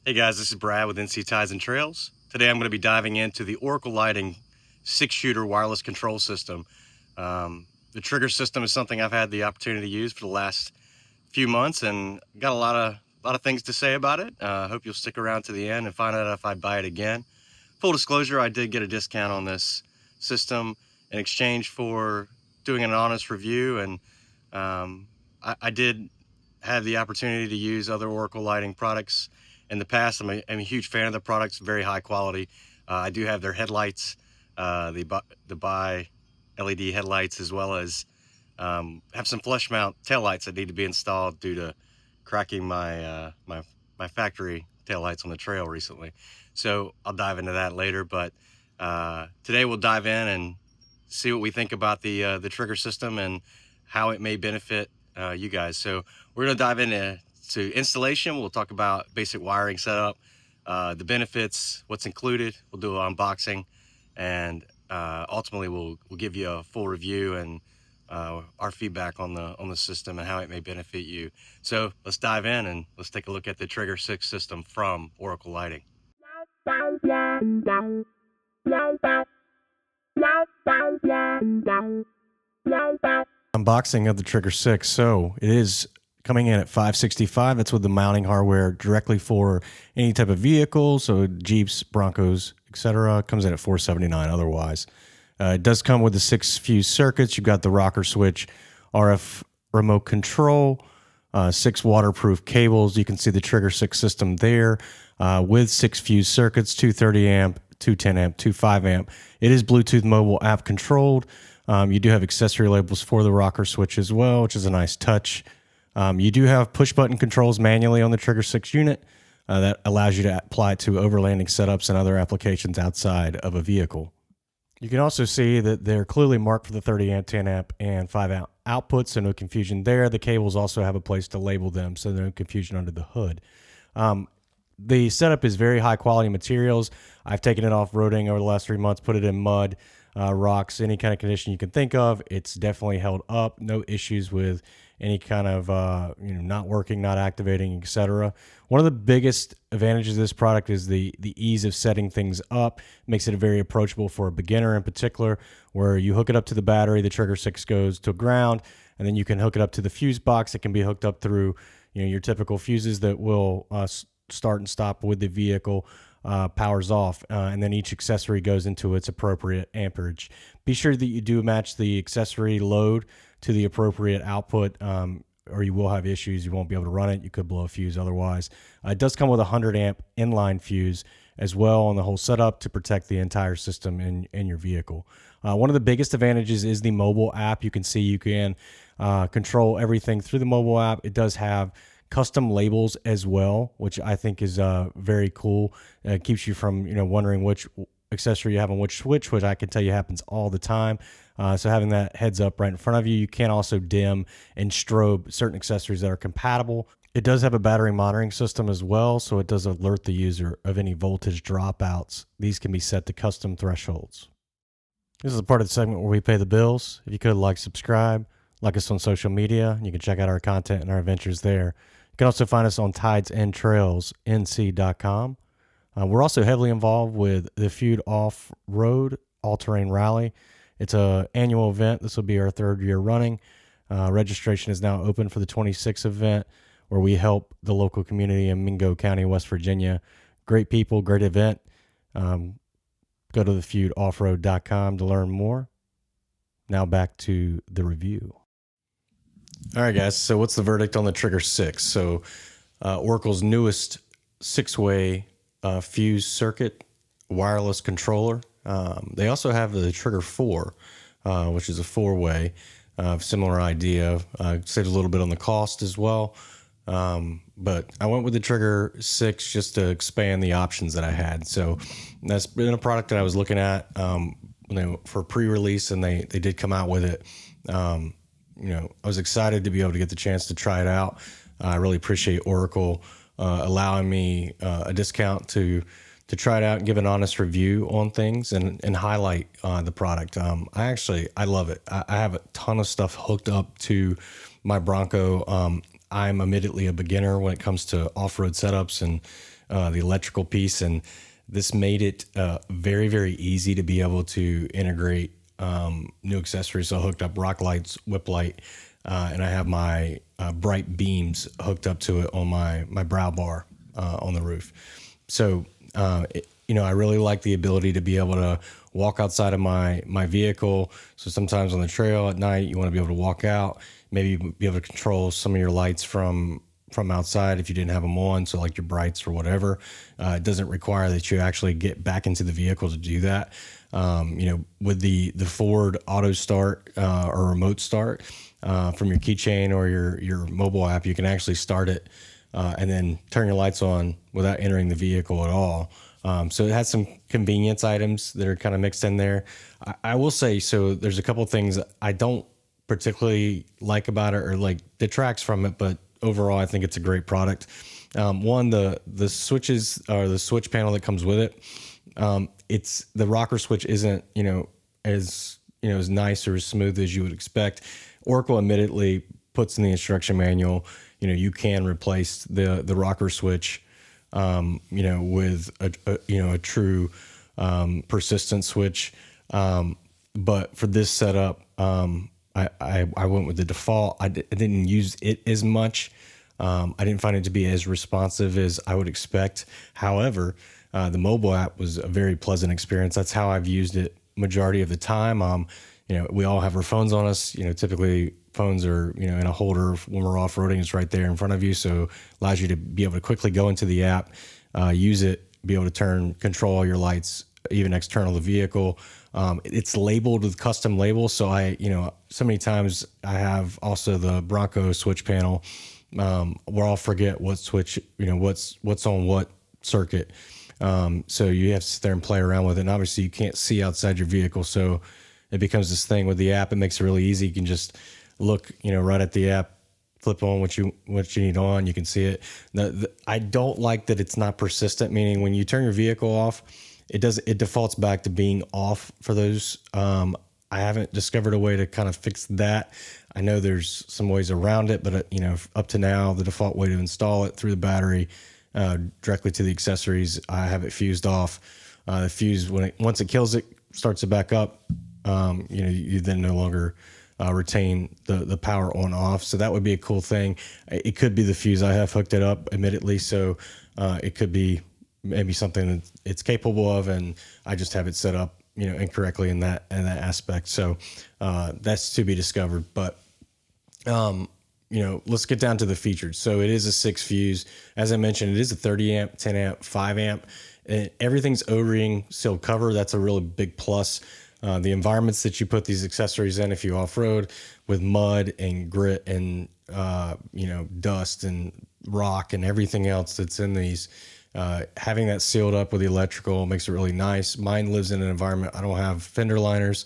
Hey guys, this is Brad with NC Ties and Trails. Today I'm going to be diving into the Oracle Lighting 6-shooter wireless control system. The trigger system is something I've had the opportunity to use for the last few months and got a lot of things to say about it. I hope you'll stick around to the end and find out if I buy it again. Full disclosure, I did get a discount on this system in exchange for doing an honest review, and I did have the opportunity to use other Oracle lighting products in the past. I'm a huge fan of the products, very high quality. I do have their headlights, the bi LED headlights, as well as have some flush mount taillights that need to be installed due to cracking my my factory taillights on the trail recently. So I'll dive into that later, but today we'll dive in and see what we think about the trigger system and how it may benefit you guys. So we're going to dive into installation. We'll talk about basic wiring setup, the benefits, what's included. We'll do an unboxing, and ultimately we'll give you a full review and our feedback on the system and how it may benefit you. So let's dive in and let's take a look at the Trigger 6 system from Oracle Lighting. Unboxing of the Trigger 6. So it is coming in at $565. That's with the mounting hardware directly for any type of vehicle, so Jeeps, Broncos, etc. Comes in at $479 otherwise. It does come with the 6 fuse circuits. You've got the rocker switch, RF remote control, 6 waterproof cables. You can see the Trigger 6 system there with 6 fuse circuits, 230 amp, 210 amp, 25 amp. It is Bluetooth mobile app controlled. You do have accessory labels for the rocker switch as well, which is a nice touch. You do have push button controls manually on the Trigger 6 unit that allows you to apply it to overlanding setups and other applications outside of a vehicle. You can also see that they're clearly marked for the 30 amp, 10 amp, and 5 amp outputs, so no confusion there. The cables also have a place to label them, so no confusion under the hood. The setup is very high quality materials. I've taken it off-roading over the last 3 months, put it in mud, rocks, any kind of condition you can think of. It's definitely held up. No issues with any kind of not working, not activating, etc. One of the biggest advantages of this product is the ease of setting things up. Makes it very approachable for a beginner in particular, where you hook it up to the battery, the Trigger 6 goes to ground, and then you can hook it up to the fuse box. It can be hooked up through your typical fuses that will start and stop with the vehicle. Powers off, and then each accessory goes into its appropriate amperage. Be sure that you do match the accessory load to the appropriate output, or you will have issues. You won't be able to run it. You could blow a fuse otherwise. It does come with a 100 amp inline fuse as well on the whole setup to protect the entire system in your vehicle. One of the biggest advantages is the mobile app. You can see you can control everything through the mobile app. It does have custom labels as well, which I think is very cool. It keeps you from wondering which accessory you have on which switch, which I can tell you happens all the time. So having that heads up right in front of you, you can also dim and strobe certain accessories that are compatible. It does have a battery monitoring system as well, so it does alert the user of any voltage dropouts. These can be set to custom thresholds. This is a part of the segment where we pay the bills. If you could subscribe, like us on social media. You can check out our content and our adventures there. You can also find us on tidesandtrailsnc.com. We're also heavily involved with the Feud Off-Road All-Terrain Rally. It's an annual event. This will be our 3rd year running. Registration is now open for the 26th event, where we help the local community in Mingo County, West Virginia. Great people, great event. Go to thefeudoffroad.com to learn more. Now back to the review. All right, guys. So what's the verdict on the Trigger 6? So Oracle's newest 6-way fuse circuit wireless controller. They also have the Trigger 4, which is a 4-way. Similar idea. Saves a little bit on the cost as well. But I went with the Trigger 6 just to expand the options that I had. So that's been a product that I was looking at for pre-release, and they did come out with it. I was excited to be able to get the chance to try it out. I really appreciate Oracle allowing me a discount to try it out and give an honest review on things and highlight the product. I love it. I have a ton of stuff hooked up to my Bronco. I'm admittedly a beginner when it comes to off-road setups and the electrical piece, and this made it very, very easy to be able to integrate new accessories. So I hooked up rock lights, whip light, and I have my bright beams hooked up to it on my brow bar on the roof. So, I really like the ability to be able to walk outside of my vehicle. So sometimes on the trail at night, you want to be able to walk out, maybe be able to control some of your lights from outside if you didn't have them on. So like your brights or whatever, it doesn't require that you actually get back into the vehicle to do that. With the Ford auto start or remote start from your keychain or your mobile app, you can actually start it and then turn your lights on without entering the vehicle at all. So it has some convenience items that are kind of mixed in there. I will say, so there's a couple of things I don't particularly like about it or like detracts from it, but overall I think it's a great product. One, the switches or the switch panel that comes with it, it's the rocker switch isn't, as nice or as smooth as you would expect. Oracle admittedly puts in the instruction manual, you can replace the rocker switch, with a true persistent switch. But for this setup, I went with the default. I didn't use it as much. I didn't find it to be as responsive as I would expect. However, the mobile app was a very pleasant experience. That's how I've used it majority of the time. We all have our phones on us. Typically phones are, in a holder when we're off-roading. It's right there in front of you. So allows you to be able to quickly go into the app, use it, be able to control all your lights, even external to the vehicle. It's labeled with custom labels. So so many times I have also the Bronco switch panel, where I'll forget what switch, what's on what circuit. So you have to sit there and play around with it. And obviously you can't see outside your vehicle. So it becomes this thing with the app. It makes it really easy. You can just look, right at the app, flip on what you need on. You can see it. I don't like that it's not persistent, meaning when you turn your vehicle off, it defaults back to being off for those. I haven't discovered a way to kind of fix that. I know there's some ways around it, but up to now, the default way to install it through the battery directly to the accessories, I have it fused off. The fuse, once it kills it, starts it back up. You then no longer retain the power on off. So that would be a cool thing. It could be the fuse. I have hooked it up, admittedly, so it could be maybe something that it's capable of, and I just have it set up, incorrectly in that aspect. So that's to be discovered. But let's get down to the features. So it is a 6 fuse. As I mentioned, it is a 30 amp, 10 amp, 5 amp. And everything's O-ring sealed cover. That's a really big plus. The environments that you put these accessories in, if you off-road with mud and grit and, dust and rock and everything else that's in these, having that sealed up with the electrical makes it really nice. Mine lives in an environment. I don't have fender liners,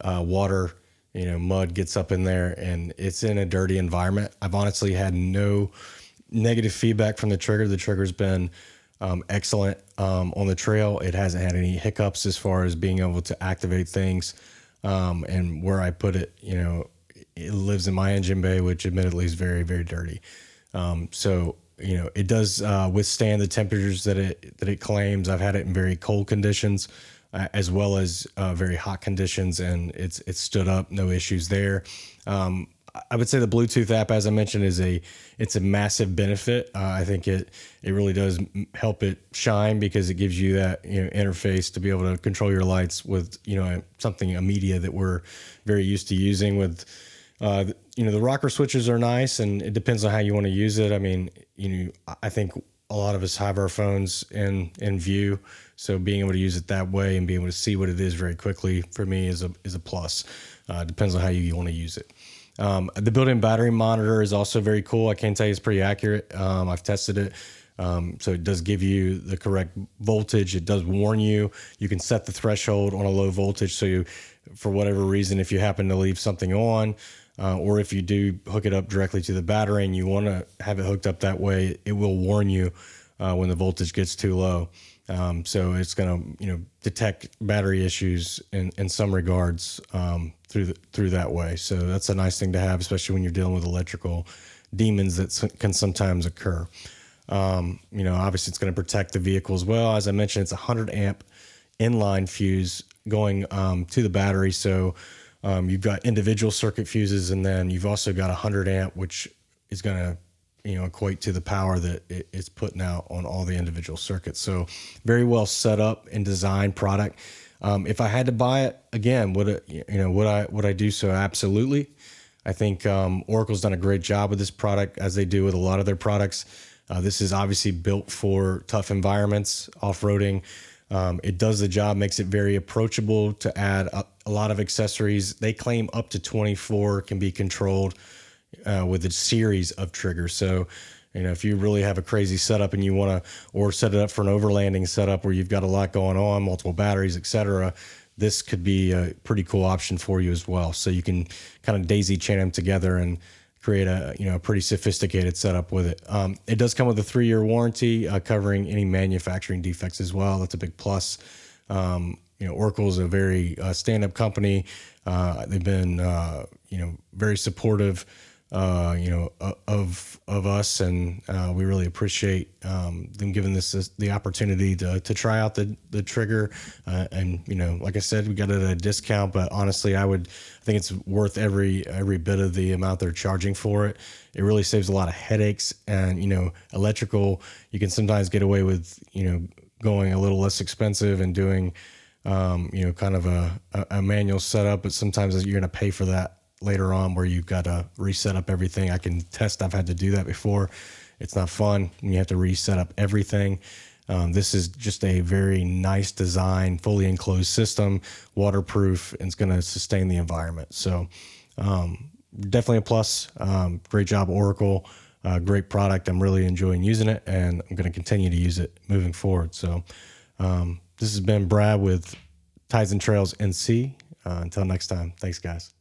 water, mud gets up in there, and it's in a dirty environment. I've honestly had no negative feedback from the trigger. The trigger's been excellent on the trail. It hasn't had any hiccups as far as being able to activate things. And where I put it, it lives in my engine bay, which admittedly is very, very dirty. So it does withstand the temperatures that it claims. I've had it in very cold conditions, as well as very hot conditions, and it's stood up, no issues there. I would say the Bluetooth app, as I mentioned, it's a massive benefit. I think it really does help it shine because it gives you that interface to be able to control your lights with a media that we're very used to using. With the rocker switches are nice, and it depends on how you want to use it. I mean, I think a lot of us have our phones in view, so being able to use it that way and being able to see what it is very quickly for me is a plus. Depends on how you want to use it. The built-in battery monitor is also very cool. I can tell you it's pretty accurate. I've tested it. So it does give you the correct voltage. It does warn you. You can set the threshold on a low voltage. So for whatever reason, if you happen to leave something on, or if you do hook it up directly to the battery and you want to have it hooked up that way, it will warn you when the voltage gets too low. So it's going to detect battery issues in some regards through that way. So that's a nice thing to have, especially when you're dealing with electrical demons that can sometimes occur. Obviously it's going to protect the vehicle as well. As I mentioned, it's a 100 amp inline fuse going to the battery. So you've got individual circuit fuses, and then you've also got a 100 amp, which is going to equate to the power that it's putting out on all the individual circuits. So very well set up and designed product. If I had to buy it again, would I do so? Absolutely. I think Oracle's done a great job with this product, as they do with a lot of their products. This is obviously built for tough environments, off-roading. It does the job, makes it very approachable to add a lot of accessories. They claim up to 24 can be controlled with a series of triggers. So, if you really have a crazy setup and you want to, or set it up for an overlanding setup where you've got a lot going on, multiple batteries, etc., this could be a pretty cool option for you as well. So you can kind of daisy chain them together and create a pretty sophisticated setup with it. It does come with a 3-year warranty covering any manufacturing defects as well. That's a big plus. Oracle is a very stand-up company. They've been very supportive of us, and we really appreciate them giving this the opportunity to try out the trigger. And like I said, we got it at a discount, but honestly, I think it's worth every bit of the amount they're charging for it. It really saves a lot of headaches, and electrical, you can sometimes get away with going a little less expensive and doing kind of a manual setup, but sometimes you're going to pay for that later on, where you've got to reset up everything. I can test, I've had to do that before. It's not fun when you have to reset up everything. This is just a very nice design, fully enclosed system, waterproof, and it's going to sustain the environment. So definitely a plus. Great job, Oracle. Great product. I'm really enjoying using it, and I'm going to continue to use it moving forward. So this has been Brad with Tides and Trails NC. Until next time, thanks, guys.